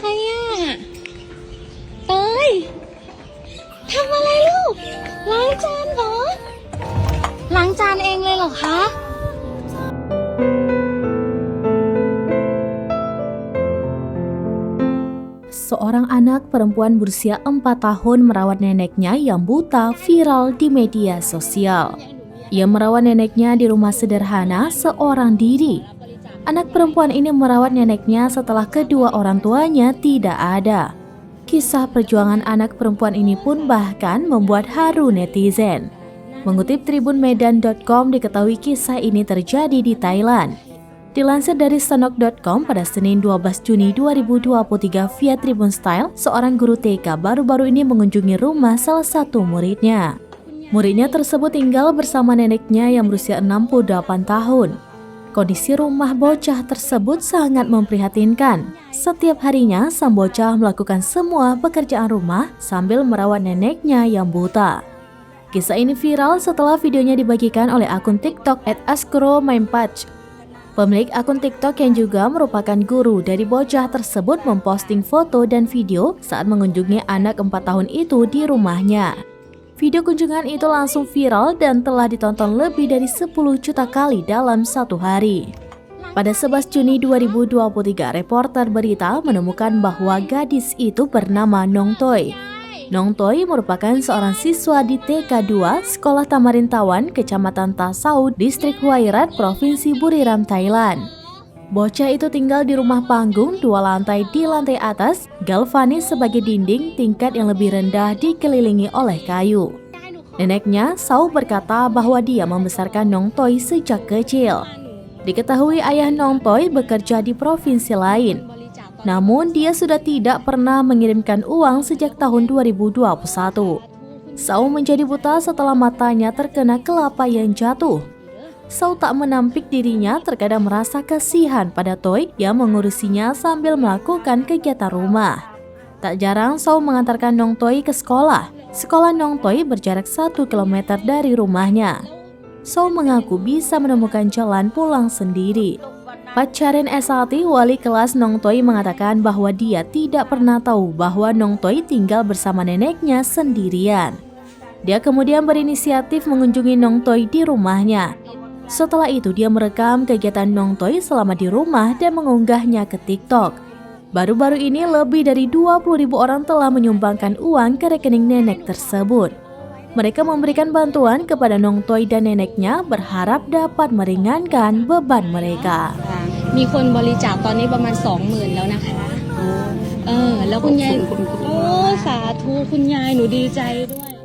อ่ะเตยทำอะไรลูกล้างจานเหรอล้างจานเองเลยเหรอคะ Seorang anak perempuan berusia 4 tahun merawat neneknya yang buta viral di media sosial. Ia merawat neneknya di rumah sederhana seorang diri. Anak perempuan ini merawat neneknya setelah kedua orang tuanya tidak ada. Kisah perjuangan anak perempuan ini pun bahkan membuat haru netizen. Mengutip tribunmedan.com, diketahui kisah ini terjadi di Thailand. Dilansir dari sanok.com, pada Senin 12 Juni 2023 via Tribun Style, seorang guru TK baru-baru ini mengunjungi rumah salah satu muridnya. Muridnya tersebut tinggal bersama neneknya yang berusia 68 tahun. Kondisi rumah bocah tersebut sangat memprihatinkan. Setiap harinya, sang bocah melakukan semua pekerjaan rumah sambil merawat neneknya yang buta. Kisah ini viral setelah videonya dibagikan oleh akun TikTok @askro_maimpach. Pemilik akun TikTok yang juga merupakan guru dari bocah tersebut memposting foto dan video saat mengunjungi anak 4 tahun itu di rumahnya. Video kunjungan itu langsung viral dan telah ditonton lebih dari 10 juta kali dalam satu hari. Pada 11 Juni 2023, reporter berita menemukan bahwa gadis itu bernama Nong Toy. Nong Toy merupakan seorang siswa di TK 2 Sekolah Tamarintawan, Kecamatan Ta Sau, Distrik Huairat, Provinsi Buriram, Thailand. Bocah itu tinggal di rumah panggung 2 lantai di lantai atas, galvanis sebagai dinding tingkat yang lebih rendah dikelilingi oleh kayu. Neneknya, Sau, berkata bahwa dia membesarkan Nong Toy sejak kecil. Diketahui ayah Nong Toy bekerja di provinsi lain. Namun, dia sudah tidak pernah mengirimkan uang sejak tahun 2021. Sau menjadi buta setelah matanya terkena kelapa yang jatuh. Sau tak menampik dirinya, terkadang merasa kasihan pada Toy yang mengurusinya sambil melakukan kegiatan rumah. Tak jarang Sau mengantarkan Nong Toy ke sekolah. Sekolah Nong Toy berjarak 1 km dari rumahnya. Sau mengaku bisa menemukan jalan pulang sendiri. Pacarin Esati, wali kelas Nong Toy, mengatakan bahwa dia tidak pernah tahu bahwa Nong Toy tinggal bersama neneknya sendirian. Dia kemudian berinisiatif mengunjungi Nong Toy di rumahnya. Setelah itu dia merekam kegiatan Nong Toy selama di rumah dan mengunggahnya ke TikTok. Baru-baru ini lebih dari 20.000 orang telah menyumbangkan uang ke rekening nenek tersebut. Mereka memberikan bantuan kepada Nong Toy dan neneknya, berharap dapat meringankan beban mereka. มีคนบริจาคตอนนี้ประมาณ 20,000 แล้วนะคะแล้วคุณยายโอ้สาธุคุณยายหนูดีใจด้วย